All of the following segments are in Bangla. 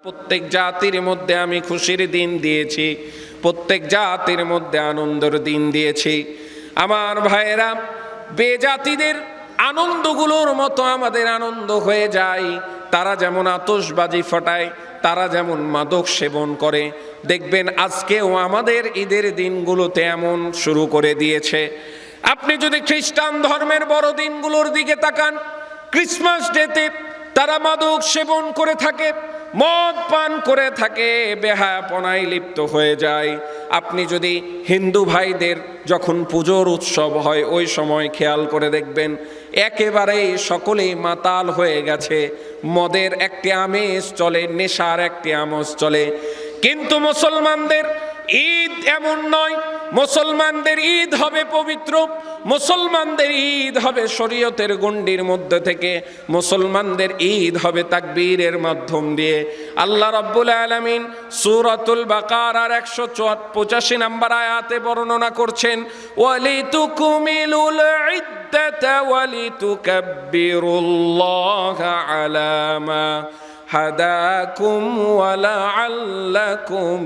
প্রত্যেক জাতির মধ্যে আমি খুশির দিন দিয়েছি, প্রত্যেক জাতির মধ্যে আনন্দের দিন দিয়েছি। আমার ভাইয়েরা, বেজাতিদের আনন্দগুলোর মতো আমাদের আনন্দ হয়ে যায়। তারা যেমন আতশবাজি ফাটায়, তারা যেমন মাদক সেবন করে, দেখবেন আজকেও আমাদের ঈদের দিনগুলোতে এমন শুরু করে দিয়েছে। আপনি যদি খ্রিস্টান ধর্মের বড় দিনগুলোর দিকে তাকান, ক্রিসমাস ডেতে তারা মাদক সেবন করে থাকে, মদ পান করে থাকে, বেহায়াপনায় লিপ্ত হয়ে যায়। আপনি যদি হিন্দু ভাইদের যখন পুজোর উৎসব হয় ওই সময় খেয়াল করে দেখবেন একেবারেই সকলেই মাতাল হয়ে গেছে, মদের একটি আমেজ চলে, নেশার একটি আমেজ চলে। কিন্তু মুসলমানদের ঈদ এমন নয়। মুসলমানদের ঈদ হবে পবিত্র, মুসলমানদের ঈদ হবে শরীয়তের গণ্ডির মধ্যে থেকে, মুসলমানদের ঈদ হবে তাকবীরের মাধ্যম দিয়ে। আল্লাহ রাব্বুল আলামিন সূরাতুল বাকারার 185 নম্বর আয়াতে বর্ণনা করছেন, ওয়ালিতুকমিলুল ইদ্দাতা ওয়ালিতুকাব্বিরুল্লাহা আলা মা হাদাকুম ওয়ালাআল্লাকুম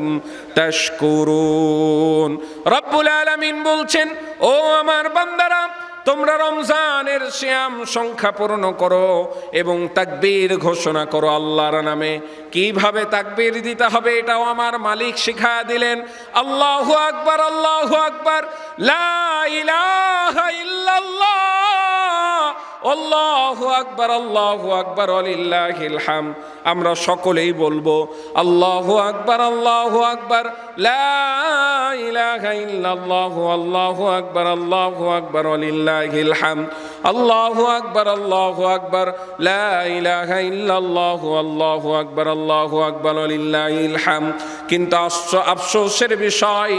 তাশকুরুন। রব্বুল আলামিন বলছেন, ও আমার বান্দারা, তোমরা রমজানের সিয়াম সংখ্যা পূর্ণ করো এবং তাকবীর ঘোষণা করো আল্লাহর নামে। কিভাবে তাকবীর দিতে হবে এটাও আমার মালিক শিখায়া দিলেন। আল্লাহু আকবার, আল্লাহু আকবার, লা ইলাহা ইল্লাল্লাহ, আল্লাহু আকবার, আল্লাহু আকবার, ওয়ালিল্লাহিল হামদ। আমরা সকলেই বলবো আল্লাহু আকবার, আল্লাহু আকবার, লা ইলাহা ইল্লাল্লাহ, আল্লাহু আকবার, আল্লাহু আকবার, ওয়ালিল্লাহিল হামদ। আল্লাহু আকবার, আল্লাহু আকবার, লা ইলাহা ইল্লাল্লাহ, আল্লাহু আকবার, আল্লাহু আকবার, ওয়ালিল্লাহিল হামদ। কিন্তু আফসোসের বিষয়,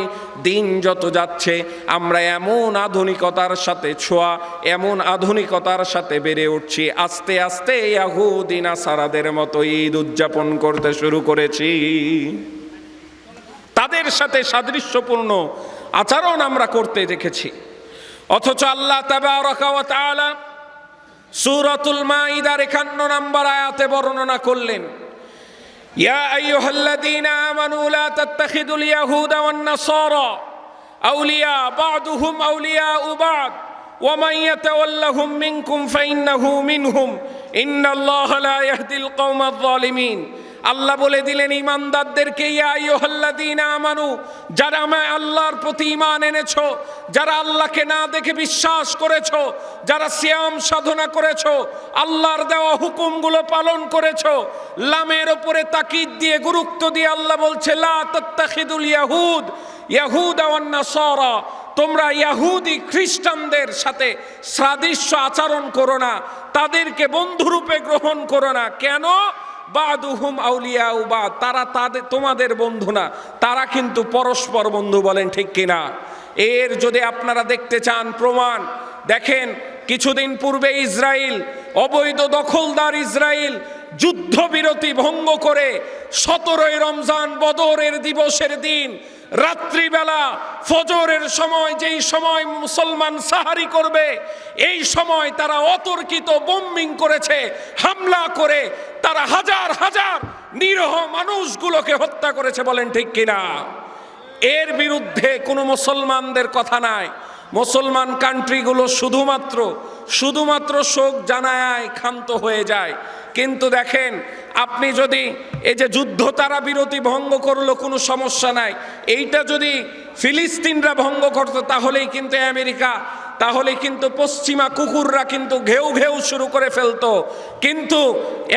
দিন যত যাচ্ছে আমরা এমন আধুনিকতার সাথে ছোঁয়া, এমন আধুনিকতার সাথে বেড়ে উঠছি, আস্তে আস্তে ইহুদি নাসারাদের মতো ঈদ উদযাপন করতে শুরু করেছি। তাদের সাথে সাদৃশ্যপূর্ণ আচরণ আমরা করতে দেখেছি। অথচ আল্লাহ তাবারাকা ওয়া তাআলা সূরাতুল মাঈদার 51 নম্বর আয়াতে বর্ণনা করলেন, ইয়া আইয়ুহাল্লাযীনা আমানু লা তাত্তাখিযুল ইয়াহুদা ওয়ান নাসারা আউলিয়া বা'দুহুম আউলিয়াউ বা'দ ওয়া মান ইয়াতাওয়াল্লাহুম মিনকুম ফাইন্নাহু মিনহুম ইন্নাল্লাহা লা ইয়াহদিল কওমায যালিমিন। আল্লাহ বলে দিলেন ঈমানদারদেরকে, ইয়া আইয়ুহাল্লাযীনা আমানু, যারা আল্লাহর প্রতি ঈমান এনেছো, যারা আল্লাহকে না দেখে বিশ্বাস করেছো, যারা সিয়াম সাধনা করেছো, আল্লাহর দেওয়া হুকুমগুলো পালন করেছো, লামের উপরে তাকিদ দিয়ে গুরুত্ব দিয়ে আল্লাহ বলছে, লা তাত্তাখিযুল ইয়াহুদা ওয়ান নাসারা, তোমরা ইহুদি খ্রিস্টানদের সাথে সাদৃশ্য আচরণ করো না, তাদেরকে বন্ধুরূপে গ্রহণ করো না। কেন? বাদুহুম আউলিয়াউ বাদ, তারা তোমাদের বন্ধু না, তারা কিন্তু পরস্পর বন্ধু। বলেন ঠিক কিনা? এর যদি আপনারা দেখতে চান প্রমাণ, দেখেন কিছুদিন পূর্বে ইসরায়েল, অবৈধ দখলদার ইসরায়েল যুদ্ধবিরতি ভঙ্গ করে 17ই রমজান বদরের দিবসের দিন রাত্রিবেলা ফজরের সময়, যেই সময় মুসলমান সাহারি করবে, এই সময় তারা অতর্কিত বোম্বিং করেছে, হামলা করে তারা হাজার হাজার নিরীহ মানুষগুলোকে হত্যা করেছে। বলেন ঠিক কিনা? এর বিরুদ্ধে কোনো মুসলমানদের কথা নাই। মুসলমান কান্ট্রিগুলো শুধুমাত্র শোক জানায়, ক্ষান্ত হয়ে যায়। কিন্তু দেখেন, আপনি যদি এই যে যুদ্ধ তারা বিরতি ভঙ্গ করলো কোনো সমস্যা নাই, এইটা যদি ফিলিস্তিনরা ভঙ্গ করতো তাহলেই কিন্তু আমেরিকা, তাহলে কিন্তু পশ্চিমা কুকুররা কিন্তু ঘেউ ঘেউ শুরু করে ফেলতো। কিন্তু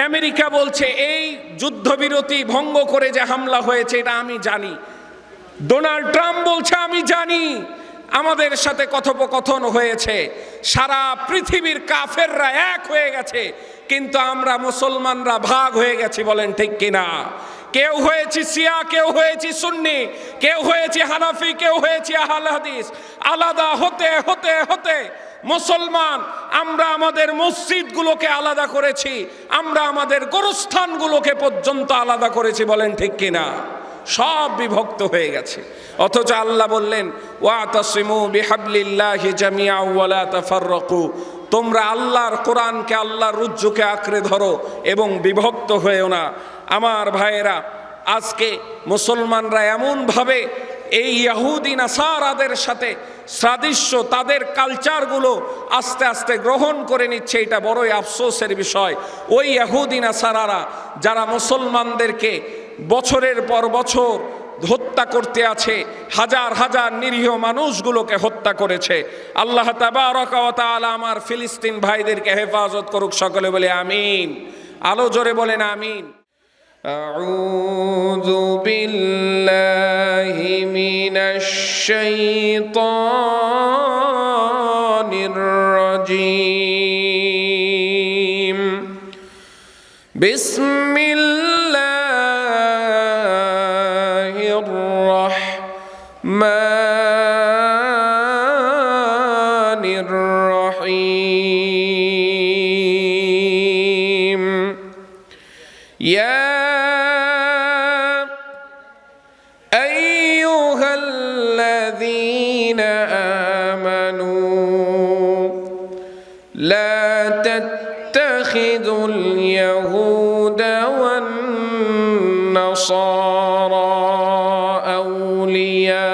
আমেরিকা বলছে এই যুদ্ধবিরতি ভঙ্গ করে যে হামলা হয়েছে এটা আমি জানি। ডোনাল্ড ট্রাম্প বলছে আমি জানি, আমাদের সাথে কথোপকথন হয়েছে, সারা পৃথিবীর কাফেররা এক হয়ে গেছে, কিন্তু আমরা মুসলমানরা ভাগ হয়ে গেছি। বলেন ঠিক কিনা? কেউ হয়েছি শিয়া, কেউ হয়েছি সুন্নি, কেউ হয়েছি হানাফি, কেউ হয়েছি আহলে হাদিস। আলাদা হতে হতে হতে মুসলমান আমরা আমাদের মসজিদগুলোকে আলাদা করেছি, আমরা আমাদের গোরস্থানগুলোকে পর্যন্ত আলাদা করেছি। বলেন ঠিক কিনা? সব বিভক্ত হয়ে গেছে। অথচ আল্লাহ বললেন, ওয়াতাসিমু বিহাবলিল্লাহি জামিআ ওয়া লা তাফাররাকু, তোমরা আল্লাহর কোরআনকে, আল্লাহর রুজ্জুকে আঁকড়ে ধরো এবং বিভক্ত হয়েও না। আমার ভাইয়েরা, আজকে মুসলমানরা এমনভাবে এই ইহুদি নাসারাদের সাথে সাদৃশ্য, তাদের কালচারগুলো আস্তে আস্তে গ্রহণ করে নিচ্ছে। এটা বড়ই আফসোসের বিষয়। ওই ইহুদি নাসারারা যারা মুসলমানদেরকে বছরের পর বছর হত্যা করতে আছে, হাজার হাজার নিরীহ মানুষগুলোকে হত্যা করেছে। আল্লাহ তাবারাকা ওয়া তাআলা আমার ফিলিস্তিন ভাইদেরকে হেফাজত করুক, সকলে বলে আমিন। আলো জোরে বলেন আমিন। আউযু বিল্লাহি মিনাশ শাইতানির রাজীম। বিসমিল্লাহির রাহমানির রাহিম। ইয়া আইয়ুহাল্লাযীনা আমানু লা তাত্তাখিযুল ইয়াহুদা ওয়ান নাসারা আউলিয়া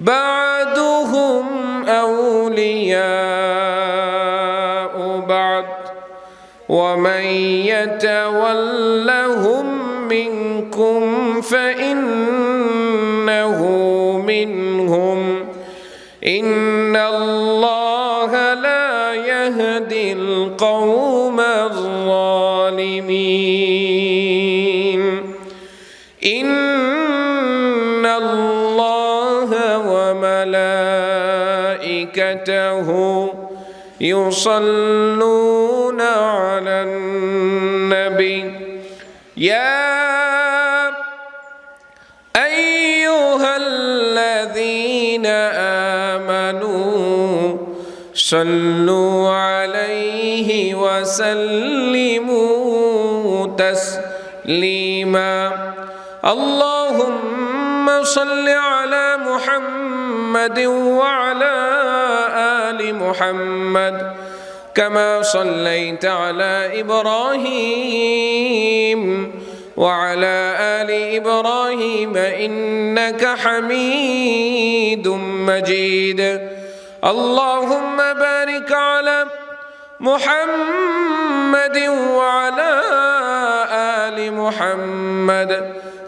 বা'দুহুম আউলিয়াউ বা'দ ومن يتولهم منكم فإنه منهم إن الله لا يهدي القوم الظالمين إن الله وملائكته يصلون على النبي يا أيها الذين آمنوا صلوا عليه وسلموا تسليما اللهم صل على محمد وعلى آل محمد كما صليت على إبراهيم وعلى آل إبراهيم إنك حميد مجيد اللهم بارك على محمد وعلى آل محمد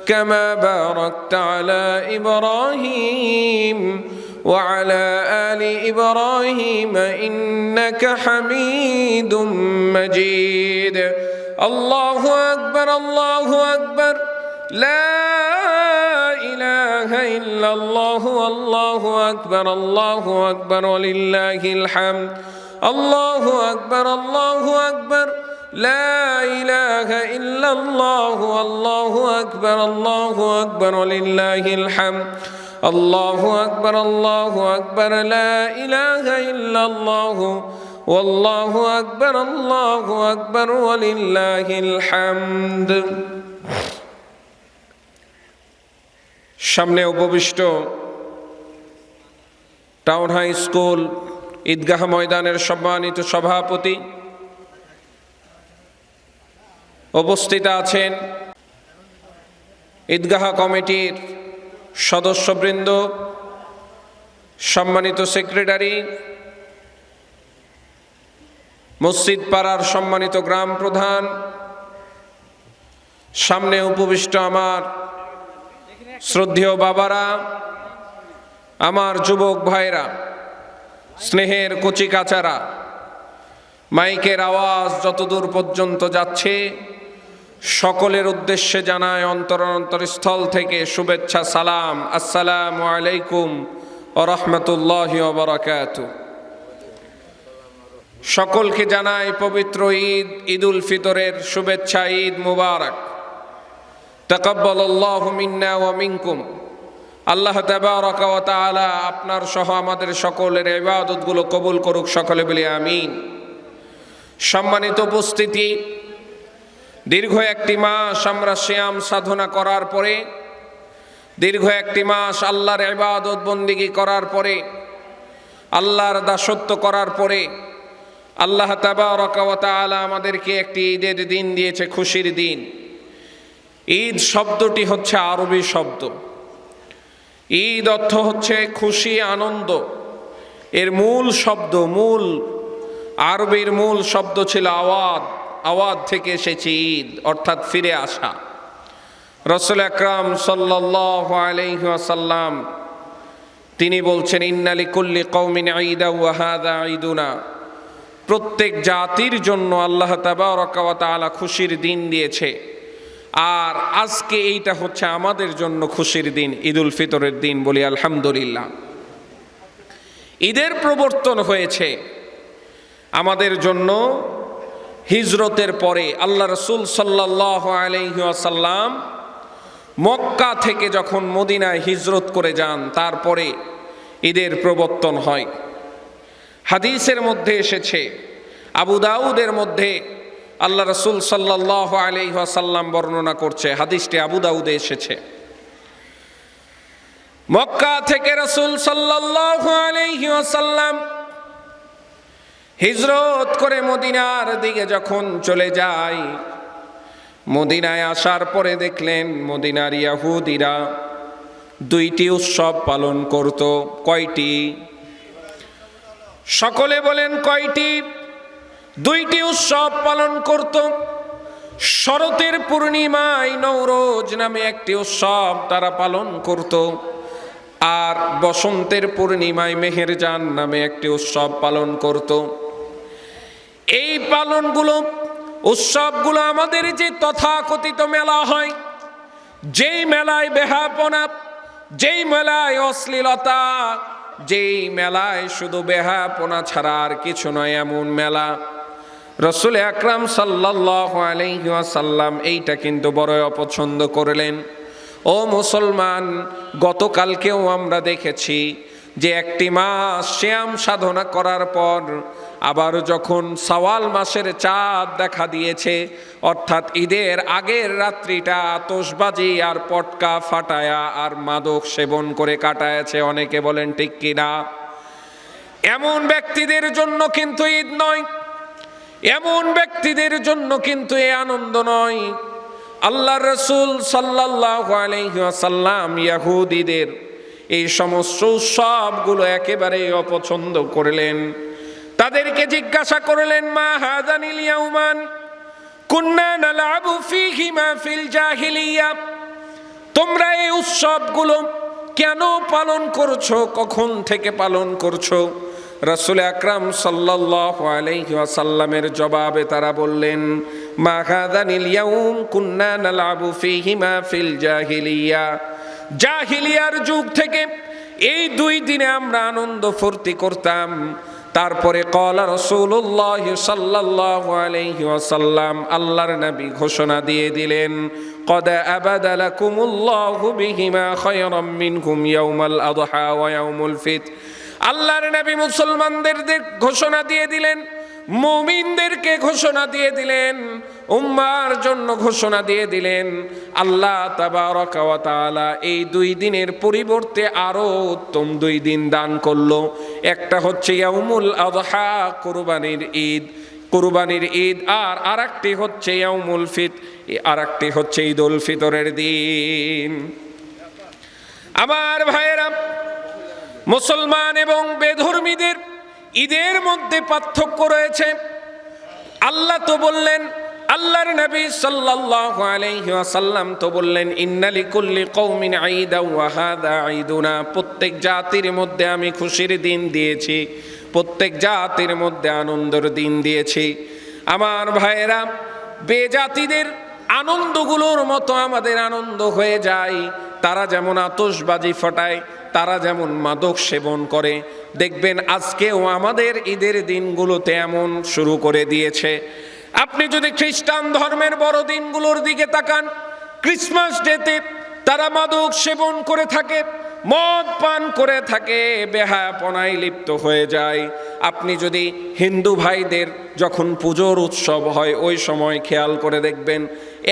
كما باركت على إبراهيم وعلى آل إبراهيم إنك حميد مجيد الله أكبر الله أكبر لا إله إلا الله والله أكبر الله أكبر ولله الحمد الله أكبر الله أكبر لا إله إلا الله والله أكبر الله أكبر ولله الحمد الله أكبر الله أكبر لا إله إلا الله والله أكبر الله أكبر ولله الحمد সামনে উপবিষ্ট টাউন হাই স্কুল ঈদগাহ ময়দানের সম্মানিত সভাপতি, উপস্থিত আছেন ঈদগাহ কমিটির সদস্যবৃন্দ, সম্মানিত সেক্রেটারি, মসজিদ পাড়ার সম্মানিত গ্রাম প্রধান, সামনে উপবিষ্ট আমার শ্রদ্ধেয় বাবারা, আমার যুবক ভাইরা, স্নেহের কচি কাচারা, মাইকের আওয়াজ যতদূর পর্যন্ত যাচ্ছে সকলের উদ্দেশ্যে জানায় অন্তরস্থল থেকে শুভেচ্ছা সালাম, আসসালামু আলাইকুম ওয়া রাহমাতুল্লাহি ওয়া বারাকাতুহু। সকলকে জানাই পবিত্র ঈদ, ঈদুল ফিতরের শুভেচ্ছা, ঈদ মুবারক। তাকাব্বালাল্লাহু মিন্না ওয়া মিনকুম। আল্লাহ তাবারাকা ওয়া তাআলা আপনার সহ আমাদের সকলের ইবাদতগুলো কবুল করুক, সকলে বলি আমিন। সম্মানিত উপস্থিতি, দীর্ঘ একটি মাস আমরা সিয়াম সাধনা করার পরে, দীর্ঘ একটি মাস আল্লাহর ইবাদত বন্দিগি করার পরে, আল্লাহর দাসত্ব করার পরে আল্লাহ তাবারাকা ওয়া তাআলা আমাদেরকে একটি ঈদের দিন দিয়েছে, খুশির দিন। ঈদ শব্দটি হচ্ছে আরবি শব্দ। ঈদ অর্থ হচ্ছে খুশি, আনন্দ। এর মূল শব্দ, আরবির মূল শব্দ ছিল আওয়াদ। আওয়াদ থেকে এসেছে ঈদ, অর্থাৎ ফিরে আসা। রাসূল আকরাম সাল্লাল্লাহু আলাইহি ওয়াসাল্লাম তিনি বলছেন, ইন্না লিকুল্লি কওমিন ঈদা ওয়া হাযা ঈদুনা। প্রত্যেক জাতির জন্য আল্লাহ তাবারাকা ওয়া তাআলা খুশির দিন দিয়েছে, আর আজকে এইটা হচ্ছে আমাদের জন্য খুশির দিন, ঈদুল ফিতরের দিন। বলি আলহামদুলিল্লাহ। ঈদের প্রবর্তন হয়েছে আমাদের জন্য হিজরতের পরে। আল্লাহ রাসূল সাল্লাল্লাহু আলাইহি ওয়াসাল্লাম মক্কা থেকে যখন মদিনায় হিজরত করে যান, তারপরে ঈদের প্রবর্তন হয়। হাদিসের মধ্যে এসেছে, আবু দাউদের মধ্যে আল্লাহ রাসূল সাল্লাল্লাহু আলাইহি ওয়াসাল্লাম বর্ণনা করছে, হাদিসটি আবু দাউদে এসেছে। মক্কা থেকে রাসূল সাল্লাল্লাহু আলাইহি ওয়াসাল্লাম হিজরত করে মদিনার দিকে যখন চলে যায়, মদিনায় আসার পরে দেখলেন মদিনার ইহুদিরা দুইটি উৎসব পালন করত। কয়টি? সকলে বলেন কয়টি? দুইটি উৎসব পালন করত। শরতের পূর্ণিমায় নওরোজ নামে একটি উৎসব তারা পালন করত, আর বসন্তের পূর্ণিমায় মেহেরজান নামে একটি উৎসব পালন করত। এই পালনগুলো, উৎসবগুলো আমাদের যে তথাকথিত মেলা হয়, যেই মেলায় বেহাপনা, যেই মেলায় অশ্লীলতা, যেই মেলায় শুধু বেহাপনা ছাড়া আর কিছু নয়, এমন মেলা রাসূল আকরাম সাল্লাল্লাহু আলাইহি ওয়াসাল্লাম এইটা কিন্তু বড় অপছন্দ করলেন। ও মুসলমান, গতকালকেও আমরা দেখেছি যে একটি মাস সিয়াম সাধনা করার পর আবার যখন শাওয়াল মাসের চাঁদ দেখা দিয়েছে, অর্থাৎ ঈদের আগের রাত্রিটা আতশবাজি আর পটকা ফাটায়া আর মাদক সেবন করে কাটায়ছে। অনেকে বলেন ঠিক কিনা? এমন ব্যক্তিদের জন্য কিন্তু ঈদ নয়, এমন ব্যক্তিদের জন্য কিন্তু এ আনন্দ নয়। আল্লাহর রাসূল সাল্লাল্লাহু আলাইহি ওয়াসাল্লাম ইহুদিদের এই সমস্ত উৎসবগুলো একেবারে অপছন্দ করলেন। তাদেরকে জিজ্ঞাসা করলেন, মা হাযানিল ইয়াউমান কুন্না নালআবু ফীহিমা ফিল জাহিলিয়া, তোমরা এই উৎসবগুলো কেন পালন করছো, কখন থেকে পালন করছো? রাসূল আকরাম সাল্লাল্লাহু আলাইহি ওয়াসাল্লামের জবাবে তারা বললেন, মা হাযানিল ইয়াউম কুন্না নালআবু ফীহিমা ফিল জাহিলিয়া, জাহিলিয়ার যুগ থেকে এই দুই দিনে আমরা আনন্দ ফুর্তি করতাম। তারপরে ক্বালা রাসূলুল্লাহ সাল্লাল্লাহু আলাইহি ওয়াসাল্লাম, আল্লাহর নবী ঘোষণা দিয়ে দিলেন, ক্বাদ আবাদা লাকুমুল্লাহু বিহিমা খায়রাম মিনহুম ইয়াউমাল আযহা ওয়া ইয়াউমুল ফিতর। আল্লাহর নবী মুসলমানদের ঘোষণা দিয়ে দিলেন, মুমিনদেরকে ঘোষণা দিয়ে দিলেন, উম্মার জন্য ঘোষণা দিয়ে দিলেন, আল্লাহ তাবারাকা ওয়া তাআলা এই দুই দিনের পরিবর্তে আরো উত্তম দুই দিন দান করলো। একটা হচ্ছে ইয়াউমুল আযহা, কুরবানির ঈদ, আর আরেকটি হচ্ছে ইয়াউমুল ফিতর, আরেকটি হচ্ছে ঈদুল ফিতরের দিন। আমার ভাইয়েরা, মুসলমান এবং বেধর্মীদের ঈদের মধ্যে পার্থক্য রয়েছে। আল্লাহ তো বললেন, আল্লাহর নবী সাল্লাল্লাহু আলাইহি ওয়াসাল্লাম তো বললেন, ইন্না লিকুল্লি কওমিন ঈদা ওয়া হাযা ঈদুনা, প্রত্যেক জাতির মধ্যে আমি খুশির দিন দিয়েছি, প্রত্যেক জাতির মধ্যে আনন্দের দিন দিয়েছি। আমার ভাইয়েরা, বেজাতিদের আনন্দগুলোর মতো আমাদের আনন্দ হয়ে যায়। তারা যেমন আতশবাজি ফাটায়, তারা যেমন মাদক সেবন করে, দেখবেন আজকেও আমাদের ঈদের দিনগুলোতে এমন শুরু করে দিয়েছে। আপনি যদি খ্রিস্টান ধর্মের বড় দিনগুলোর দিকে তাকান, ক্রিসমাস ডেতে তারা মাদক সেবন করে থাকে, মদ পান করে থাকে, বেহায়াপনায় লিপ্ত হয়ে যায়। আপনি যদি হিন্দু ভাইদের যখন পুজোর উৎসব হয় ওই সময় খেয়াল করে দেখবেন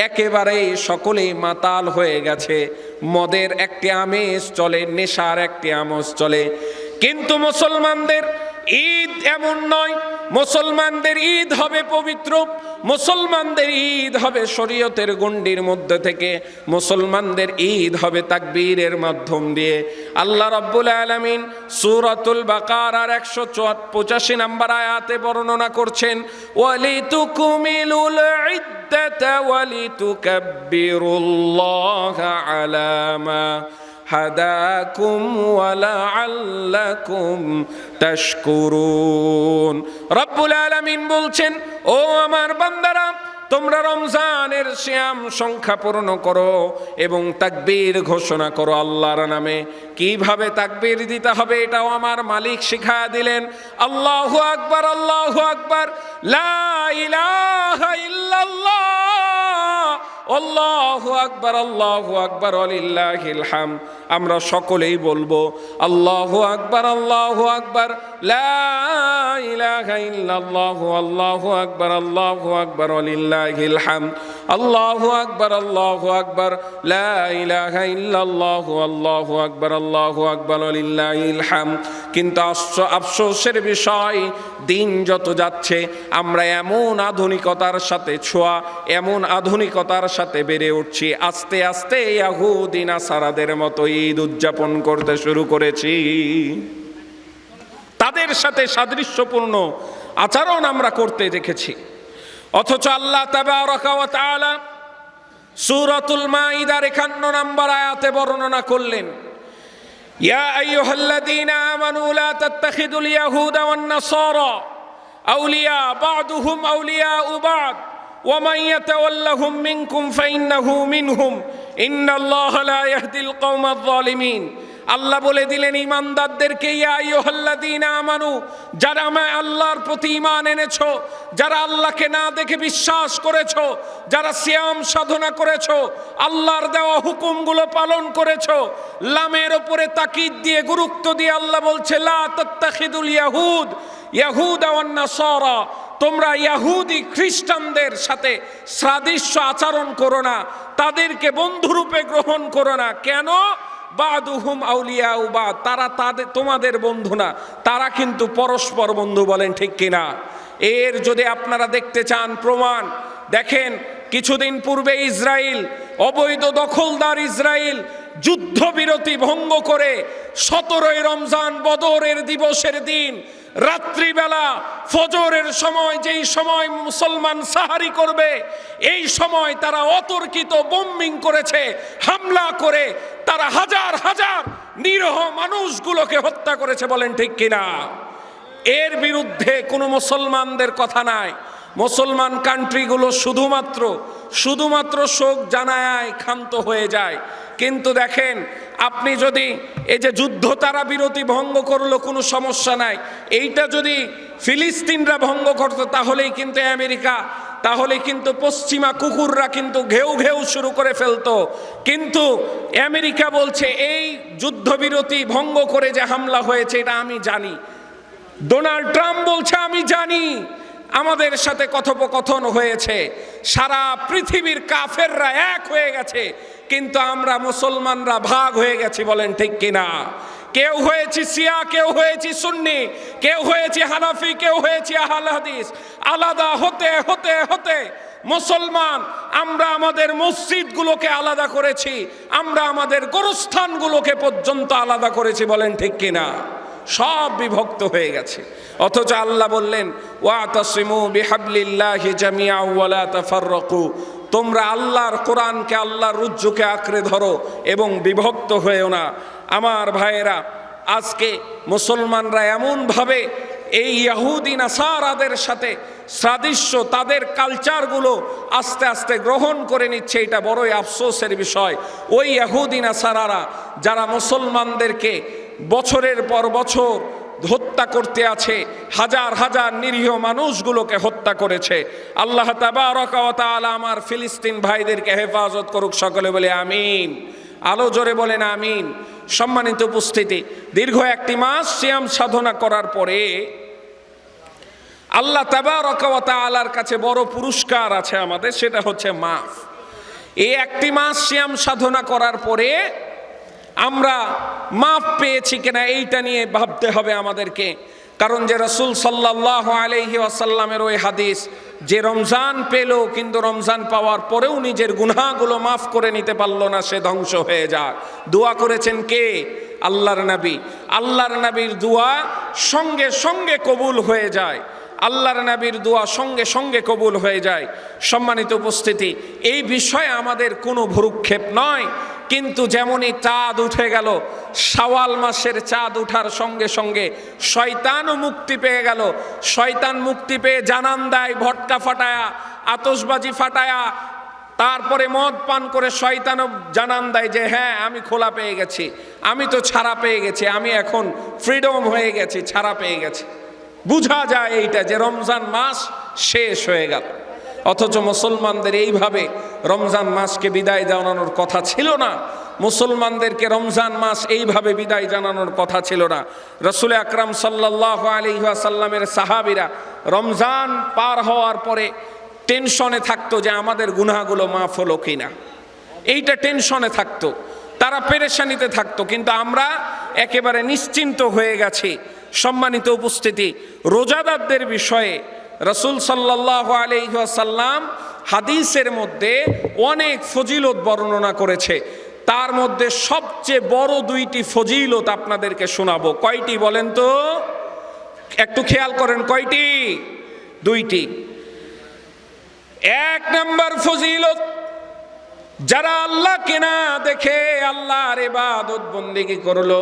একেবারেই সকলেই মাতাল হয়ে গেছে, মদের একটি আমেজ চলে, নেশার একটি আমেজ চলে। কিন্তু মুসলমানদের ঈদ এমন নয়, মুসলমানদের ঈদ হবে পবিত্র, মুসলমানদের ঈদ হবে শরীয়তের গণ্ডির মধ্যে থেকে, মুসলমানদের ঈদ হবে তাকবীরের মাধ্যম দিয়ে। আল্লাহ রাব্বুল আলামিন সূরাতুল বাকারার 185 নম্বর আয়াতে বর্ণনা করছেন, ওয়ালিতুকমিলুল ইদ্দাতা ওয়ালিতুকাব্বিরুল্লাহা আলা মা হাদাকুম ওয়ালাআল্লাকুম তাশকুরুন। রব্বুল আলামিন বলছেন, ও আমার বান্দারা, তোমরা রমজানের সিয়াম সংখ্যা পূর্ণ করো এবং তাকবীর ঘোষণা করো আল্লাহর নামে। কিভাবে তাকবীর দিতে হবে এটাও আমার মালিক শিখায়া দিলেন। আল্লাহু আকবার, আল্লাহু আকবার, লা ইলাহা ইল্লাল্লাহ, আল্লাহু আকবার, আল্লাহু আকবার, ওয়ালিল্লাহিল হামদ। আমরা সকলেই বলবো আল্লাহু আকবার, আল্লাহু আকবার, লা ইলাহা ইল্লাল্লাহু, আল্লাহু আকবার, আল্লাহু আকবার, ওয়ালিল্লাহিল হামদ। আল্লাহু আকবার, আল্লাহু আকবার, লা ইলাহা ইল্লাল্লাহু, আল্লাহু আকবার, আল্লাহু আকবার, ওয়ালিল্লাহিল হামদ। কিন্তু আফসোসের বিষয়, দিন যত যাচ্ছে আমরা এমন আধুনিকতার সাথে ছোঁয়া, এমন আধুনিকতার সাথে বেড়ে উঠছি, আস্তে আস্তে ইহুদি নাসারাদের মতো ঈদ উদযাপন করতে শুরু করেছি। তাদের সাথে সাদৃশ্যপূর্ণ আচরণ আমরা করতে দেখেছি। অথচ আল্লাহ তাবারাকা ওয়া তাআলা সূরাতুল মাঈদার 51 নম্বর আয়াতে বর্ণনা করলেন, ইয়া আইয়ুহাল্লাযীনা আমানু লা তাত্তাখিযুল ইয়াহুদা ওয়ান নাসারা আউলিয়া বা'দুহুম আউলিয়াউ বা'দ ওয়া মান ইয়াতাওয়াল্লাহুম মিনকুম ফাইন্নাহু মিনহুম ইন্নাল্লাহা লা ইয়াহদিল কওমায যালিমিন। আল্লাহ বলে দিলেন ঈমানদারদেরকে, ইয়া আইয়ুহাল্লাযীনা আমানু, যারা আল্লাহর প্রতি ঈমান এনেছো, যারা আল্লাহকে না দেখে বিশ্বাস করেছো, যারা সিয়াম সাধনা করেছো, আল্লাহর দেওয়া হুকুমগুলো পালন করেছো, লামের উপরে তাকিদ দিয়ে গুরুত্ব দিয়ে আল্লাহ বলছে, লা তাত্তাখিদুল ইয়াহুদা ওয়ান নাসারা, তোমরা ইহুদি খ্রিস্টানদের সাথে সাদৃশ্য আচরণ করো না, তাদেরকে বন্ধুরূপে গ্রহণ করো না। কেন? বাদুহুম আউলিয়াউ বাদ, তারা তোমাদের বন্ধু না, তারা কিন্তু পরস্পর বন্ধু। বলেন ঠিক কিনা? এর যদি আপনারা দেখতে চান প্রমাণ, দেখেন কিছুদিন পূর্বে ইসরায়েল, অবৈধ দখলদার ইসরায়েল যুদ্ধবিরতি ভঙ্গ করে 17ই রমজান বদরের দিবসের দিন রাত্রিবেলা ফজরের সময়, যেই সময় মুসলমান সাহারি করবে, এই সময় তারা অতর্কিত বোম্বিং করেছে, হামলা করে তারা হাজার হাজার নিরীহ মানুষগুলোকে হত্যা করেছে। বলেন ঠিক কিনা? এর বিরুদ্ধে কোনো মুসলমানদের কথা নাই। মুসলমান কান্ট্রিগুলো শুধুমাত্র শোক জানায় ক্ষান্ত হয়ে যায়। কিন্তু দেখেন, আপনি যদি এই যে যুদ্ধ তারা বিরতি ভঙ্গ করলো কোনো সমস্যা নাই, এইটা যদি ফিলিস্তিনরা ভঙ্গ করতো তাহলেই কিন্তু আমেরিকা, তাহলে কিন্তু পশ্চিমা কুকুররা কিন্তু ঘেউ ঘেউ শুরু করে ফেলতো। কিন্তু আমেরিকা বলছে এই যুদ্ধবিরতি ভঙ্গ করে যে হামলা হয়েছে এটা আমি জানি। ডোনাল্ড ট্রাম্প বলছে আমি জানি, আমাদের সাথে কথোপকথন হয়েছে, সারা পৃথিবীর কাফেররা এক হয়ে গেছে, কিন্তু আমরা মুসলমানরা ভাগ হয়ে গেছি। বলেন ঠিক কিনা? কেউ হয়েছি শিয়া, কেউ হয়েছি সুন্নি, কেউ হয়েছি হানাফি, কেউ হয়েছি আহলে হাদিস। আলাদা হতে হতে হতে মুসলমান আমরা আমাদের মসজিদগুলোকে আলাদা করেছি, আমরা আমাদের গোরস্থানগুলোকে পর্যন্ত আলাদা করেছি। বলেন ঠিক কিনা? সব বিভক্ত হয়ে গেছে। অথচ আল্লাহ বললেন, ওয়াতাসিমু বিহাবলিল্লাহি জামিআ ওয়া লা তাফাররাকু, তোমরা আল্লাহর কোরআনকে, আল্লাহর রুজ্জুকে আঁকড়ে ধরো এবং বিভক্ত হয়েও না। আমার ভাইয়েরা, আজকে মুসলমানরা এমনভাবে এই ইহুদি নাসারাদের সাথে সাদৃশ্য, তাদের কালচারগুলো আস্তে আস্তে গ্রহণ করে নিচ্ছে। এটা বড়ই আফসোসের বিষয়। ওই ইহুদি নাসারারা যারা মুসলমানদেরকে বছরের পর বছর হত্যা করতে আছে, হাজার হাজার নিরীহ মানুষগুলোকে হত্যা করেছে। আল্লাহ তাবারাকা ওয়া তাআলা আমার ফিলিস্তিন ভাইদেরকে হেফাজত করুক। সকলে বলে আমিন। আলো জোরে বলেন আমিন। সম্মানিত উপস্থিতি, দীর্ঘ 1 মাস সিয়াম সাধনা করার পরে আল্লাহ তাবারাকা ওয়া তাআলার কাছে বড় পুরস্কার আছে আমাদের, সেটা হচ্ছে মাফ। এই 1 মাস সিয়াম সাধনা করার পরে আমরা মাফ পেয়েছি কিনা এইটা নিয়ে ভাবতে হবে আমাদেরকে। কারণ যে রাসূল সাল্লাল্লাহু আলাইহি ওয়াসাল্লামের ওই হাদিস, যে রমজান পেল কিন্তু রমজান পাওয়ার পরেও নিজের গুনাহগুলো মাফ করে নিতে পারল না, সে ধ্বংস হয়ে যায়। দোয়া করেছেন কে? আল্লাহর নবী। আল্লাহর নবীর দোয়া সঙ্গে সঙ্গে কবুল হয়ে যায়। আল্লাহর নবীর দোয়া সঙ্গে সঙ্গে কবুল হয়ে যায়। সম্মানিত উপস্থিতি, এই বিষয়ে আমাদের কোনো ভ্রুক্ষেপ নয়। কিন্তু যেমনই চাঁদ উঠে গেল, শাওয়াল মাসের চাঁদ উঠার সঙ্গে সঙ্গে শয়তানও মুক্তি পেয়ে গেল। শয়তান মুক্তি পেয়ে জানান দেয় ভটকা ফাটায়া, আতশবাজি ফাটায়া, তারপরে মদ পান করে শয়তানও জানান দেয় যে হ্যাঁ আমি খোলা পেয়ে গেছি, আমি তো ছাড়া পেয়ে গেছি, আমি এখন ফ্রিডম হয়ে গেছি, ছাড়া পেয়ে গেছি। বুঝা যায় এইটা যে রমজান মাস শেষ হয়ে গেল। অথচ মুসলমানদের এইভাবে রমজান মাসকে বিদায় জানানোর কথা ছিল না। মুসলমানদেরকে রমজান মাস এইভাবে বিদায় জানানোর কথা ছিল না। রাসূল আকরাম সাল্লাল্লাহু আলাইহি ওয়াসাল্লামের সাহাবীরা রমজান পার হওয়ার পরে টেনশনে থাকতো যে আমাদের গুনাহগুলো মাফ হলো কিনা, এইটা টেনশনে থাকতো, তারা পেরেশানিতে থাকতো। কিন্তু আমরা একেবারে নিশ্চিন্ত হয়ে গেছি। সম্মানিত উপস্থিতি, রোজাদারদের বিষয়ে রাসূল সাল্লাল্লাহু আলাইহি ওয়াসাল্লাম হাদিসের মধ্যে অনেক ফজিলত বর্ণনা করেছে। তার মধ্যে সবচেয়ে বড় দুইটি ফজিলত আপনাদেরকে শোনাবো। কয়টি বলেন তো? একটু খেয়াল করেন, কয়টি? দুইটি। এক নাম্বার ফজিলত, যারা আল্লাহকে না দেখে আল্লাহর ইবাদত বন্দেগী করলো,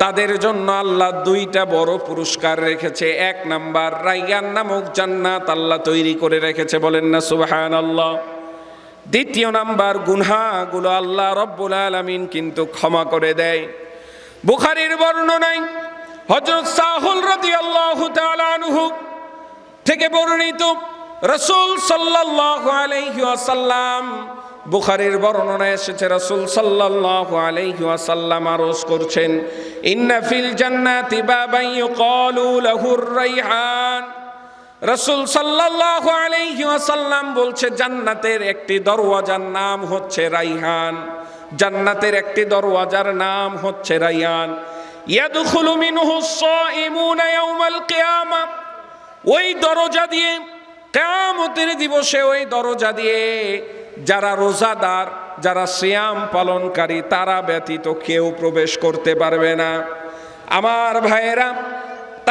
তাদের জন্য আল্লাহ দুইটা বড় পুরস্কার রেখেছে। এক নাম্বার, রাইয়ান নামক জান্নাত আল্লাহ তৈরি করে রেখেছে, বলেন না সুবহানাল্লাহ। দ্বিতীয় নাম্বার, গুনাহগুলো আল্লাহ রব্বুল আলামিন কিন্তু ক্ষমা করে দেয়। বুখারীর বর্ণনায় হযরত সাহুল রাদিয়াল্লাহু তাআলা আনহু থেকে বর্ণিত, রাসূল সাল্লাল্লাহু আলাইহি ওয়াসাল্লাম, বুখারীর বর্ণনায় এসেছে রাসূল সাল্লাল্লাহু আলাইহি ওয়াসাল্লাম আরজ করছেন, ইন্না ফিল জান্নাতি বাবান ইউকালু লাহুর রাইহান। রাসূল সাল্লাল্লাহু আলাইহি ওয়াসাল্লাম বলছে, জান্নাতের একটি দরওয়াজার নাম হচ্ছে রাইহান। জান্নাতের একটি দরওয়াজার নাম হচ্ছে রাইহান। ইয়াদখুলু মিনহু আস-সাইমুনা ইয়াওমাল কিয়ামা। ওই দরজা দিয়ে কিয়ামতের দিবসে, ওই দরজা দিয়ে যারা রোজাদার, যারা সিয়াম পালনকারী, তারা ব্যতীত কেউ প্রবেশ করতে পারবে না। আমার ভাইয়েরা,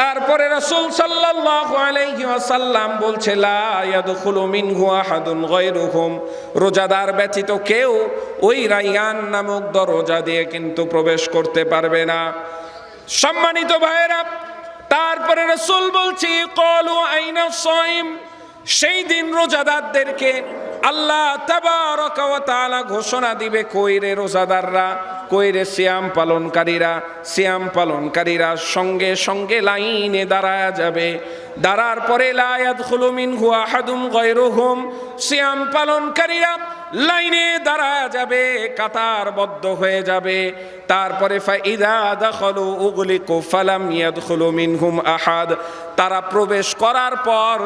তারপরে রাসূল সাল্লাল্লাহু আলাইহি ওয়াসাল্লাম বলছে, লা ইয়াদখুলু মিনহু আহাদুন গায়রুহুম। রোজাদার ব্যতীত কেউ ওই রাইয়ান নামক দরজা দিয়ে কিন্তু প্রবেশ করতে পারবে না। সম্মানিত ভাইয়েরা, তারপরে রাসূল বলছে, ক্বালু আইনা সাইম। সেই দিন রোজাদারদেরকে আল্লাহ তাবারাকা ওয়া তাআলা ঘোষণা দিবে, কই রে রোজাদাররা, কই রে সিয়াম পালনকারীরা। সিয়াম পালনকারীরা সঙ্গে সঙ্গে লাইনে দাঁড়ায় যাবে। দাঁড়ার পরে লা ইয়াদখুলু মিনহু আহাদুন গায়রুহুম। সিয়াম পালনকারীরা লাইনে দাঁড়ায় যাবে, কাতারবদ্ধ হয়ে যাবে। তারপরে ফাইদা দাখালু উগলিকু ফালাম ইয়াদখুলু মিনহুম আহাদ। তারা প্রবেশ করার পর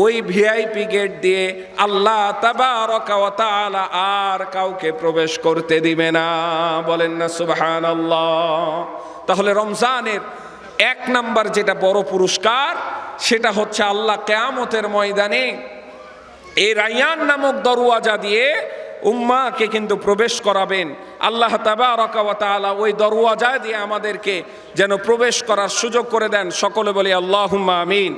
ওই ভিআইপি গেট দিয়ে আল্লাহ তাবারাকা ওয়া তাআলা আর কাউকে প্রবেশ করতে দিবে না, বলেন না সুবহানাল্লাহ। তাহলে রমজানের এক নাম্বার যেটা বড় পুরস্কার, সেটা হচ্ছে আল্লাহ কিয়ামতের ময়দানে এই রাইয়ান নামক দরওয়াজা দিয়ে উম্মাহকে কিন্তু প্রবেশ করাবেন। আল্লাহ তাবারাকা ওয়া তাআলা ওই দরওয়াজা দিয়ে আমাদেরকে যেন প্রবেশ করার সুযোগ করে দেন। সকলে বলি আল্লাহুম্মা আমিন।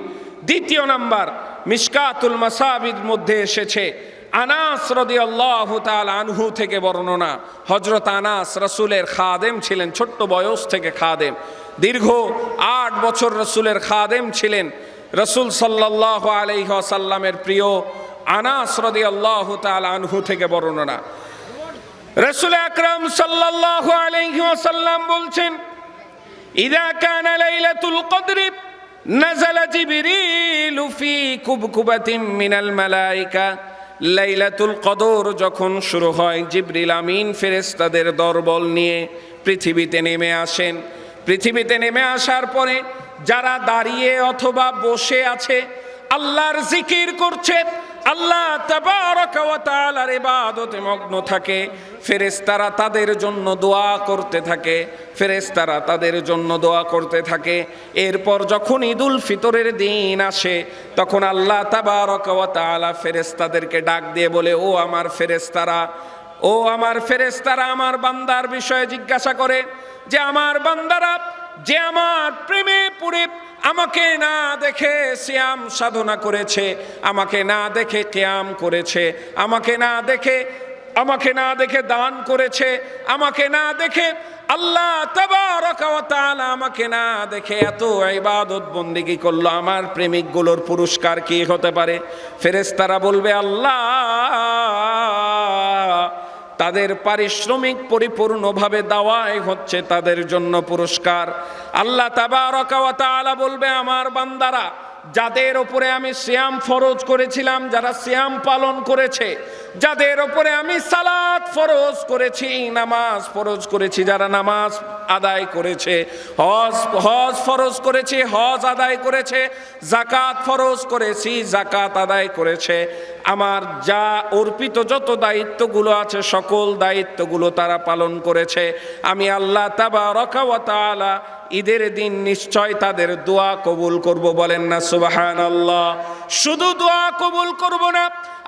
দ্বিতীয় নাম্বার, মিশকাতুল মাসাবির মধ্যে এসেছে, আনাস রাদিয়াল্লাহু তাআলা আনহু থেকে বর্ণনা। হযরত আনাস রাসূলের খাদেম ছিলেন, ছোট্ট বয়স থেকে খাদেম, দীর্ঘ 8 বছর রাসূলের খাদেম ছিলেন। রাসূল সাল্লাল্লাহু আলাইহি ওয়াসাল্লামের প্রিয় আনাস রাদিয়াল্লাহু তাআলা আনহু থেকে বর্ণনা। রাসূল আকরাম সাল্লাল্লাহু আলাইহি ওয়াসাল্লাম বলছেন, ইযা কানা লাইলাতুল কদর নাযালা জিবরিলু ফি কুবকুবাতিন মিনাল মালায়েকা। লাইলাতুল কদর যখন শুরু হয়, জিবরিল আমিন ফেরেশতাদের দরবল নিয়ে পৃথিবীতে নেমে আসেন। পৃথিবীতে নেমে আসার পরে যারা দাঁড়িয়ে অথবা বসে আছে, আল্লাহর জিকির করছে, আল্লাহ তাবারaka ওয়া তাআলার ইবাদতে মগ্ন থাকে, ফেরেশতারা তাদের জন্য দোয়া করতে থাকে, ফেরেশতারা তাদের জন্য দোয়া করতে থাকে। এরপর যখন ঈদুল ফিতরের দিন আসে, তখন আল্লাহ তাবারaka ওয়া তাআলা ফেরেশতাদেরকে ডাক দিয়ে বলে, ও আমার ফেরেশতারা, ও আমার ফেরেশতারা, আমার বান্দার বিষয়ে জিজ্ঞাসা করে যে আমার বান্দারা যে আমার প্রেমে পড়ে আমাকে না দেখে সিয়াম সাধনা করেছে, আমাকে না দেখে কিয়াম করেছে, আমাকে না দেখে দান করেছে, আমাকে না দেখে আল্লাহ তাবারaka ওয়া তাআলা আমাকে না দেখে এত ইবাদত বন্দেগী করলো, আমার প্রেমিকগুলোর পুরস্কার কি হতে পারে? ফেরেশতারা বলবে, আল্লাহ তাদের পারিশ্রমিক পরিপূর্ণভাবে দেওয়াই হচ্ছে তাদের জন্য পুরস্কার। আল্লাহ তাবারaka ওয়া তাআলা বলবে, আমার বান্দারা যাদের উপরে আমি সিয়াম ফরজ করেছিলাম, যারা সিয়াম পালন করেছে, যাদের উপরে আমি সালাত ফরজ করেছি, নামাজ ফরজ করেছি, যারা নামাজ আদায় করেছে, হজ ফরজ করেছি, হজ আদায় করেছে, যাকাত ফরজ করেছি, যাকাত আদায় করেছে, আমার যা অর্পিত যত দায়িত্বগুলো আছে সকল দায়িত্বগুলো তারা পালন করেছে, আমি আল্লাহ তাবারaka ওয়া তাআলা ঈদের দিন নিশ্চয় তাদের দোয়া কবুল করব। বলেন না সুবহানাল্লাহ। শুধু দোয়া কবুল করব না,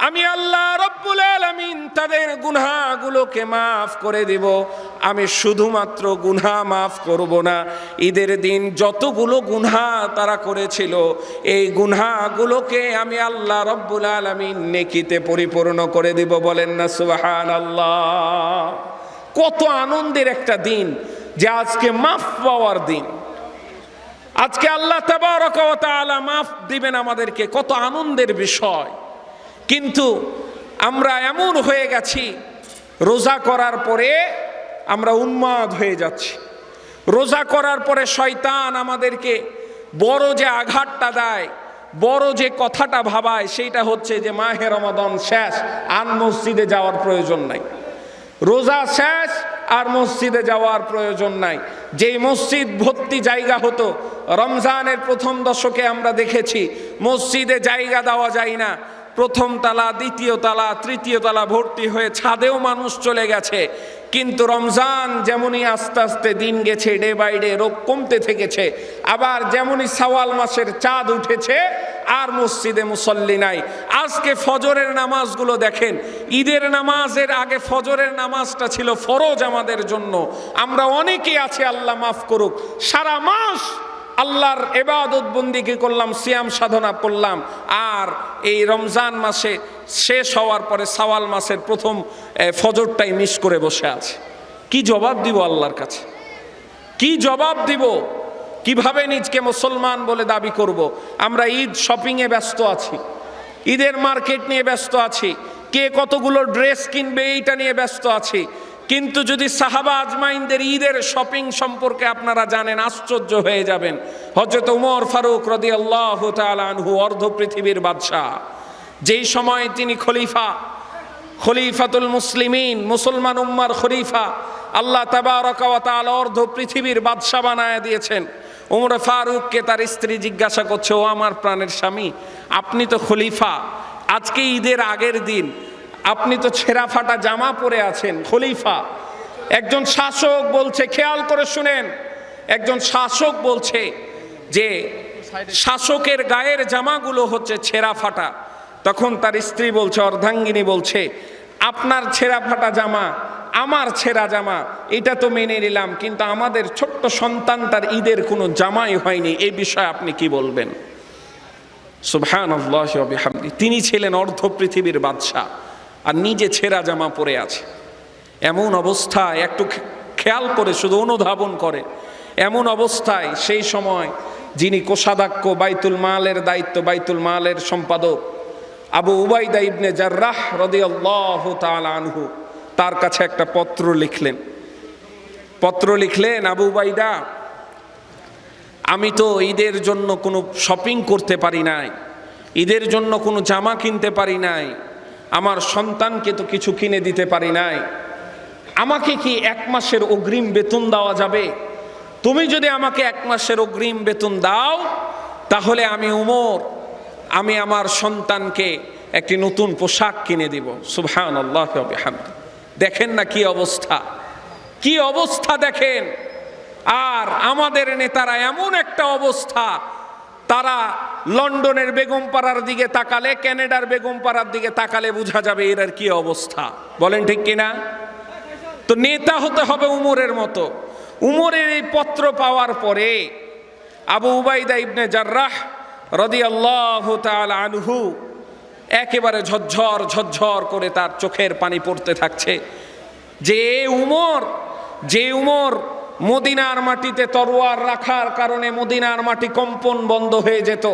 আমি আল্লাহ রব্বুল আলামিন তাদের গুনাহগুলোকে মাফ করে দেব। আমি শুধুমাত্র গুনাহ মাফ করব না, ঈদের দিন যতগুলো গুনাহ তারা করেছিল এই গুনাহগুলোকে আমি আল্লাহ রব্বুল আলামিন নেকিতে পরিপূর্ণ করে দেব। বলেন না সুবহানাল্লাহ। কত আনন্দের একটা দিন যে আজকে মাফ পাওয়ার দিন, আজকে আল্লাহ তাবারaka ওয়া তাআলা মাফ দিবেন আমাদেরকে, কত আনন্দের বিষয়। কিন্তু আমরা এমন হয়ে গেছি, রোজা করার পরে আমরা উন্মাদ হয়ে যাচ্ছি। রোজা করার পরে শয়তান আমাদেরকে বড় যে আঘাতটা দেয়, বড় যে কথাটা ভাবায়, সেইটা হচ্ছে যে মাহে রমাদান শেষ, আর মসজিদে যাওয়ার প্রয়োজন নাই। রোজা শেষ আর মসজিদে যাওয়ার প্রয়োজন নাই। যেই মসজিদ ভর্তি জায়গা হতো রমজানের প্রথম দশকে, আমরা দেখেছি মসজিদে জায়গা দেওয়া যায় না, প্রথম তালা, দ্বিতীয় তালা, তৃতীয় তালা ভর্তি হয়ে ছাদেও মানুষ চলে গেছে। কিন্তু রমজান যেমনই আস্তে আস্তে দিন গেছে, ডে বাই ডে রোগ কমতে থেকেছে, আবার যেমনই শাওয়াল মাসের চাঁদ উঠেছে আর মসজিদে মুসল্লি নাই। আজকে ফজরের নামাজগুলো দেখেন, ঈদের নামাজের আগে ফজরের নামাজটা ছিল ফরজ আমাদের জন্য। আমরা অনেকেই আছে, আল্লাহ মাফ করুক, সারা মাস আল্লাহর ইবাদত বন্দেগী করলাম, সিয়াম সাধনা করলাম, আর এই রমজান মাসে শেষ হওয়ার পরে শাওয়াল মাসের প্রথম ফজরটাই মিস করে বসে আছে। কি জবাব দিব আল্লাহর কাছে? কি জবাব দিব? কিভাবে নিজকে মুসলমান বলে দাবি করব? আমরা ঈদ শপিংয়ে ব্যস্ত আছি, ঈদের মার্কেট নিয়ে ব্যস্ত আছি, কে কতগুলো ড্রেস কিনবে এইটা নিয়ে ব্যস্ত আছি। কিন্তু যদি সাহাবা আজমাইনদের ঈদের শপিং সম্পর্কে আপনারা জানেন, আশ্চর্য হয়ে যাবেন। হযরত ওমর ফারুক রাদিয়াল্লাহু তাআলা আনহু, অর্ধ পৃথিবীর বাদশাহ, যেই সময় তিনি খলিফাতুল মুসলিমিন, মুসলমান উম্মার খলিফা, আল্লাহ তাবারaka ওয়া তাআলা অর্ধ পৃথিবীর বাদশাহ বানায় দিয়েছেন। ওমর ফারুককে তার স্ত্রী জিজ্ঞাসা করছে, ও আমার প্রাণের স্বামী, আপনি তো খলিফা, আজকে ঈদের আগের দিন, আপনি তো ছেঁড়া ফাটা জামা পরে আছেন, খলিফা। একজন শাসক বলছে, খেয়াল করে শুনেন, একজন শাসক বলছে যে শাসকের গায়ের জামাগুলো হচ্ছে ছেঁড়া ফাটা। তখন তার স্ত্রী বলছে, অর্ধাঙ্গিনী বলছে, আপনার ছেঁড়া ফাটা জামা, আমার ছেঁড়া জামা, এটা তো মেনে নিলাম, কিন্তু আমাদের ছোট্ট সন্তানটার ঈদের কোনো জামাই হয়নি, এই বিষয়ে আপনি কি বলবেন? সুবহানাল্লাহি ওয়া বিহামদিহি। তিনি ছিলেন অর্ধ পৃথিবীর বাদশাহ আর নিজে ছেঁড়া জামা পরে আছে। এমন অবস্থায়, একটু খেয়াল করে শুধু অনুধাবন করে, এমন অবস্থায় সেই সময় যিনি কোষাধ্যক্ষ, বাইতুল মালের দায়িত্ব, বাইতুল মালের সম্পাদক আবু উবাইদা ইবনে জাররাহ রাদিয়াল্লাহু তাআলা আনহু, তার কাছে একটা পত্র লিখলেন, আবু উবাইদা, আমি তো ঈদের জন্য কোনো শপিং করতে পারি নাই, ঈদের জন্য কোনো জামা কিনতে পারি নাই, আমার সন্তানকে তো কিছু কিনে দিতে পারি নাই, আমাকে কি 1 মাসের অগ্রিম বেতন দেওয়া যাবে? তুমি যদি আমাকে 1 মাসের অগ্রিম বেতন দাও, তাহলে আমি উমর, আমি আমার সন্তানকে একটি নতুন পোশাক কিনে দিব। সুবহানাল্লাহ ওয়া বিহামদি। দেখেন না কি অবস্থা, কি অবস্থা দেখেন। আর আমাদের নেতারা এমন একটা অবস্থা, তারা লন্ডনের বেগমপাড়ার দিকে তাকালে, ক্যানাডার বেগমপাড়ার দিকে তাকালে বোঝা যাবে এর কি অবস্থা। বলেন ঠিক কিনা? তো নেতা হতে হবে উমরের মতো। উমরের এই পত্র পাওয়ার পরে আবু উবাইদা ইবনে জাররাহ রাদিয়াল্লাহু তাআলা আনহু একেবারে ঝরঝর ঝরঝর করে তার চোখের পানি পড়তে থাকছে। যে উমর মদিনার মাটিতে তরোয়ার রাখার কারণে মদিনার মাটি কম্পন বন্ধ হয়ে যেত,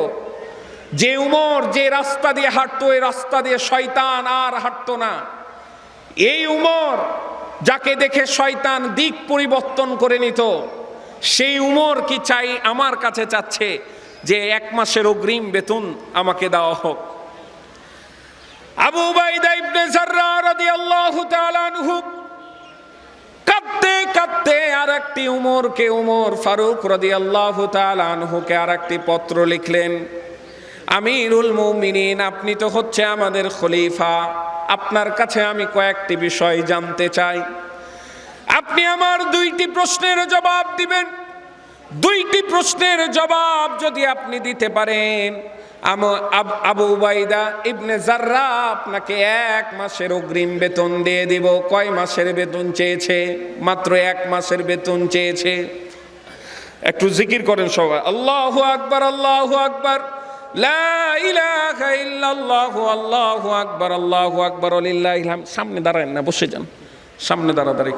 যে উমর যে রাস্তা দিয়ে হাঁটতো এই রাস্তা দিয়ে শয়তান আর হাঁটতো না, এই উমর যাকে দেখে শয়তান দিক পরিবর্তন করে নিত, সেই উমর কি চাই আমার কাছে চাচ্ছে যে 1 মাসের অগ্রিম বেতন আমাকে দেওয়া হোক। আবু উবাইদা ইবনে জাররাহ রাদিয়াল্লাহু তাআলা আনহু কাঁদতে কাঁদতে আরেকটি উমরকে, উমর ফারুক রাদিয়াল্লাহু তাআলা আনহুকে আরেকটি পত্র লিখলেন। আমিরুল মুমিনিন, আপনি তো হচ্ছে আমাদের খলিফা, আপনার কাছে আমি কয়েকটি বিষয় জানতে চাই। আপনি আমার 2টি প্রশ্নের জবাব দিবেন। 2টি প্রশ্নের জবাব যদি আপনি দিতে পারেন, আবু উবাইদা ইবনে জাররাহ আপনাকে 1 মাসের অগ্রিম বেতন দিয়ে দিব। কয় মাসের বেতন চেয়েছে? মাত্র 1 মাসের বেতন চেয়েছে। একটু জিকির করেন সবাই, আল্লাহু আকবার, আল্লাহু আকবার, লা ইলাহা ইল্লাল্লাহু, আল্লাহু আকবার, আল্লাহু আকবার, লিল্লাহিল হামদ। সামনে দাঁড়ান না, বসে যান, সামনে দাঁড়াদাঁড়ি।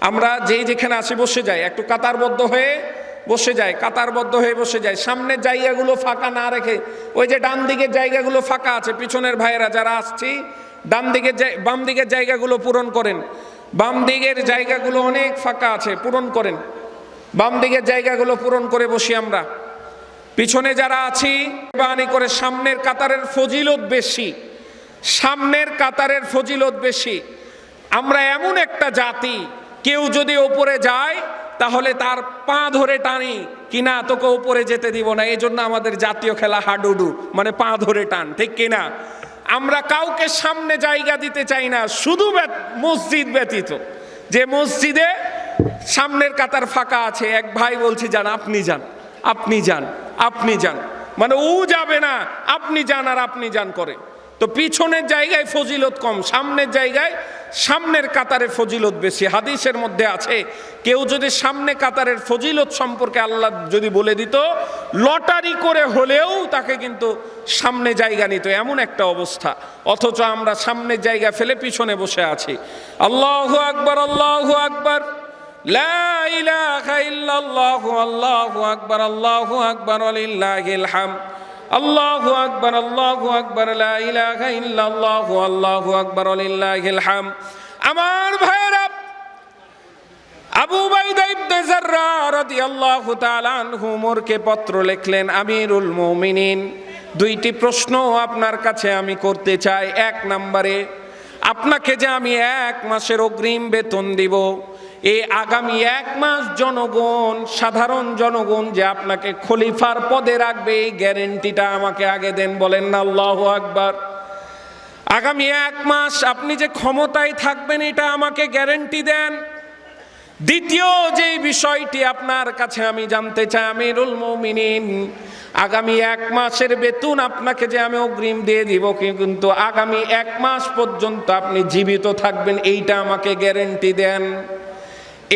আমরা যেখানে আসি বসে যাই, একটু কাতারবদ্ধ হয়ে বসে যায়, কাতারবদ্ধ হয়ে বসে যায়। সামনের জায়গাগুলো ফাঁকা না রেখে, ওই যে ডান দিকের জায়গাগুলো ফাঁকা আছে, পিছনের ভাইয়েরা যারা আসছি ডান দিকের বাম দিকের জায়গাগুলো পূরণ করেন। বাম দিকের জায়গাগুলো অনেক ফাঁকা আছে, পূরণ করেন। বাম দিকের জায়গাগুলো পূরণ করে বসি আমরা। পিছনে যারা আছি মেহরবানি করে, সামনের কাতারের ফজিলত বেশি, সামনের কাতারের ফজিলত বেশি। আমরা এমন একটা জাতি, কেউ যদি ওপরে যায় তাহলে তার পা ধরে টানি, কিনা তোকে উপরে যেতে দিব না। এই জন্য আমাদের জাতীয় খেলা হাডুডু, মানে পা ধরে টান, ঠিক কিনা? আমরা কাউকে সামনে জায়গা দিতে চাই না, শুধু মসজিদ ব্যতীত। যে মসজিদে সামনের কাতার ফাঁকা আছে, এক ভাই বলছি যান, আপনি যান, আপনি যান, আপনি যান, মানে ও যাবে না, আপনি যান আর আপনি যান করে। তো পিছনের জায়গায় ফজিলত কম, সামনের জায়গায় সামনের কাতারের ফজিলত বেশি। হাদিসের মধ্যে আছে, কেউ যদি সামনে কাতারের ফজিলত সম্পর্কে আল্লাহ যদি বলে দিত, লটারি করে হলেও তাকে কিন্তু সামনে জায়গা নিত, এমন একটা অবস্থা। অথচ আমরা সামনের জায়গা ফেলে পিছনে বসে আছি। আল্লাহু আকবার, আল্লাহু আকবার, লা ইলাহা ইল্লাল্লাহু, আল্লাহু আকবার, আল্লাহু আকবার, লিল্লাহিল হামদ, আল্লাহু আকবার, আল্লাহু আকবার, লা ইলাহা ইল্লাল্লাহু, আল্লাহু আকবার, লিল্লাহিল হামদ। আমার ভাইরা, আবু উবাইদা ইবনে জাররাহ রাদিয়াল্লাহু তাআলা আনহু উমরকে পত্র লিখলেন, আমিরুল মুমিনিন, 2টি প্রশ্ন আপনার কাছে আমি করতে চাই। 1 নম্বরে, আপনাকে যে আমি 1 মাসের অগ্রিম বেতন দিব, এই আগামী 1 মাস জনগণ, সাধারণ জনগণ যে আপনাকে খলিফার পদে রাখবে, এই গ্যারেন্টিটা আমাকে আগে দেন। বলেন না আল্লাহু আকবার। আগামী 1 মাস আপনি যে ক্ষমতায় থাকবেন, এটা আমাকে গ্যারেন্টি দেন। দ্বিতীয় যে বিষয়টি আপনার কাছে আমি জানতে চাই, আমিরুল মুমিনিন, আগামী 1 মাসের বেতন আপনাকে যে আমি অগ্রিম দিয়ে দিব, কিন্তু আগামী 1 মাস পর্যন্ত আপনি জীবিত থাকবেন, এইটা আমাকে গ্যারেন্টি দেন।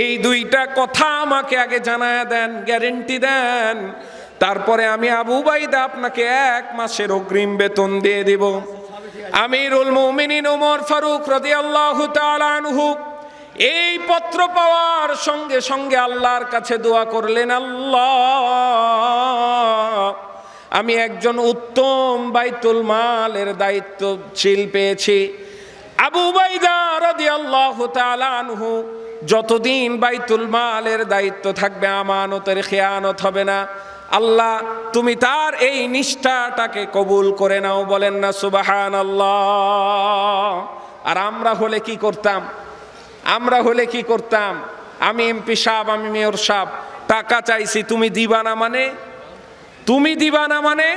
এই 2টা কথা আমাকে আগে জানায়া দেন, গ্যারেন্টি দেন। তারপরে আমি আবু উবাইদা আপনাকে 1 মাসের অগ্রিম বেতন দিয়ে দিব। আমিরুল মুমিনিন ওমর ফারুক রাদিয়াল্লাহু তাআলা আনহু এই পত্র পাওয়ার সঙ্গে সঙ্গে আল্লাহর কাছে দোয়া করলেন, আল্লাহ, আমি একজন উত্তম বাইতুল মালের দায়িত্বশীল পেয়েছি। আবু উবাইদা রাদিয়াল্লাহু তাআলা আনহু যতদিন বাইতুল মালের দায়িত্ব থাকবে, আমানতের খেয়ানত হবে না। আল্লাহ, তুমি তার এই নিষ্ঠাটাকে কবুল করে নাও। বলেন না সুবহানাল্লাহ। আর আমরা হলে কি করতাম? আমরা হলে কি করতাম? আমি এমপি সাহেব, আমি মেয়র সাহেব, টাকা চাইছি, তুমি দিবা না মানে, তুমি দিবা না মানে,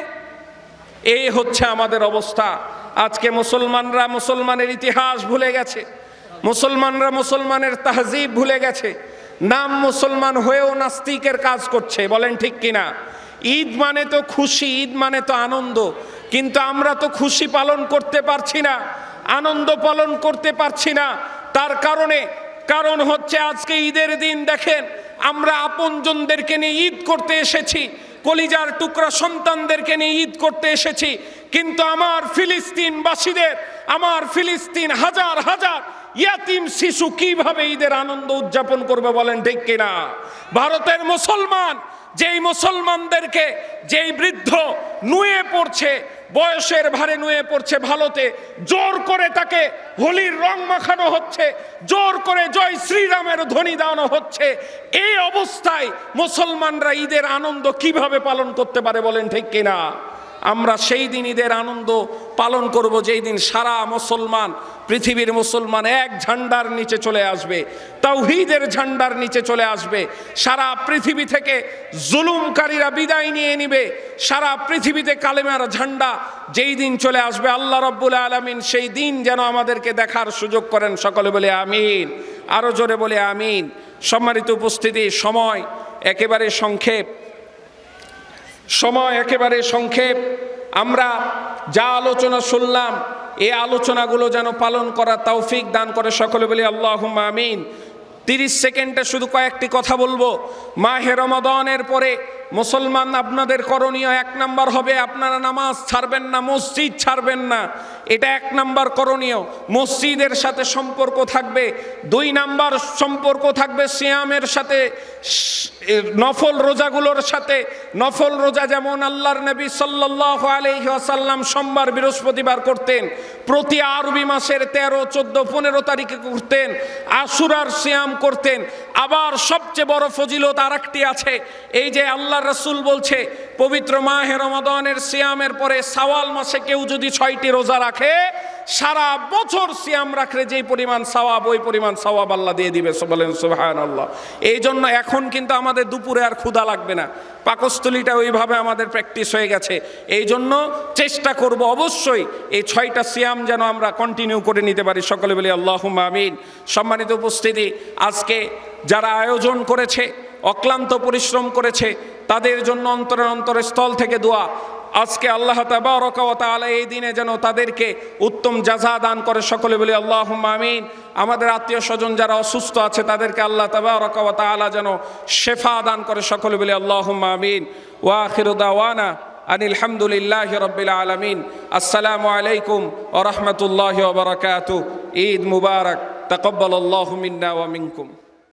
এই হচ্ছে আমাদের অবস্থা। আজকে মুসলমানরা মুসলমানের ইতিহাস ভুলে গেছে, মুসলমানরা মুসলমানের তাহজিব ভুলে গেছে, নাম মুসলমান হয়েও নাস্তিকের কাজ করছে। বলেন ঠিক কিনা? ঈদ মানে তো খুশি, ঈদ মানে তো আনন্দ, কিন্তু আমরা তো খুশি পালন করতে পারছি না, আনন্দ পালন করতে পারছি না। তার কারণ হচ্ছে আজকে ঈদের দিন দেখেন, আমরা আপনজনদেরকে নিয়ে ঈদ করতে এসেছি, কলিজার টুকরা সন্তানদেরকে নিয়ে ঈদ করতে এসেছি, কিন্তু আমার ফিলিস্তিনবাসীদের, আমার ফিলিস্তিন হাজার হাজার ইয়াতিম শিশু কিভাবে ঈদের আনন্দ উদযাপন করবে? বলেন ঠিক কিনা? ভারতের মুসলমান, যেই মুসলমানদেরকে, যেই বৃদ্ধ নুয়ে পড়ছে, বয়সের ভারে নুয়ে পড়ছে ভালোতে, জোর করে তাকে হোলির রং মাখানো হচ্ছে, জোর করে জয় শ্রীরামের ধ্বনি দেওয়ানো হচ্ছে। এই অবস্থায় মুসলমানরা ঈদের আনন্দ কিভাবে পালন করতে পারে? বলেন ঠিক কিনা? আমরা সেই দিন ঈদের আনন্দ পালন করব যেই দিন সারা মুসলমান, পৃথিবীর মুসলমান এক ঝান্ডার নিচে চলে আসবে, তাওহীদের ঝান্ডার নিচে চলে আসবে। সারা পৃথিবী থেকে জুলুমকারীরা বিদায় নিয়ে নিবে, সারা পৃথিবীতে কালেমার ঝান্ডা যেই দিন চলে আসবে, আল্লাহ রাব্বুল আলামিন সেই দিন যেন আমাদেরকে দেখার সুযোগ করেন। সকলে বলে আমিন, আরো জোরে বলে আমিন। সম্মানিত উপস্থিতি, সময় একেবারে সংক্ষেপ। আমরা যা আলোচনা শুনলাম, এই আলোচনাগুলো যেন পালন করার তৌফিক দান করে। সকলে বলি আল্লাহুম্মা আমিন। 30 সেকেন্ডে শুধু কয়েকটি কথা বলবো। মাহে রমাদানের পরে মুসলমান আপনাদের করণীয় 1 নাম্বার হবে, আপনারা নামাজ ছাড়বেন না, মসজিদ ছাড়বেন না, এটা 1 নাম্বার করণীয়। মসজিদের সাথে সম্পর্ক থাকবে। 2 নাম্বার সম্পর্ক থাকবে সিয়ামের সাথে, নফল রোজাগুলোর সাথে। নফল রোজা যেমন আল্লাহর নবী সাল্লাল্লাহু আলাইহি ওয়াসাল্লাম সোমবার বৃহস্পতিবার করতেন, প্রতি আরবি মাসের 13, 14, 15 তারিখে করতেন, আশুরার সিয়াম করতেন। আবার সবচেয়ে বড় ফজিলত আরেকটি আছে, এই যে আল্লাহ রাসূল বলছে পবিত্র মাহে রমাদানের সিয়ামের পরে শাওয়াল মাসে কেউ যদি 6টি রোজা রাখে, সারা বছর সিয়াম রাখলে যেই পরিমাণ সওয়াব, ওই পরিমাণ সওয়াব আল্লাহ দিয়ে দিবে। বলেন সুবহানাল্লাহ। এই জন্য এখন কিন্তু আমাদের দুপুরে আর ক্ষুধা লাগবে না, পাকস্থলীটা ওইভাবে আমাদের প্র্যাকটিস হয়ে গেছে। এই জন্য চেষ্টা করব অবশ্যই এই 6টা সিয়াম যেন আমরা কন্টিনিউ করে নিতে পারি। সকলে বলি আল্লাহুম্মা আমিন। সম্মানিত উপস্থিতি, আজকে যারা আয়োজন করেছে, অক্লান্ত পরিশ্রম করেছে, তাদের জন্য অন্তরের স্থল থেকে দোয়া। আজকে আল্লাহ তাবারাকা ওয়া তাআলা এই দিনে যেন তাদেরকে উত্তম জাযা দান করে। সকলে বলি আল্লাহুম্মা আমিন। আমাদের আত্মীয় স্বজন যারা অসুস্থ আছে, তাদেরকে আল্লাহ তাবারাকা ওয়া তাআলা যেন শেফা দান করে। সকলে বলি আল্লাহুম্মা আমিন। ওয়া আখিরু দাওয়ানা আনিল হামদুলিল্লাহি রাব্বিল আলামিন। আসসালামু আলাইকুম ওয়া রাহমাতুল্লাহি ওয়া বারাকাতুহু। ঈদ মুবারক। তাকাব্বালাল্লাহু মিন্না ওয়া মিনকুম।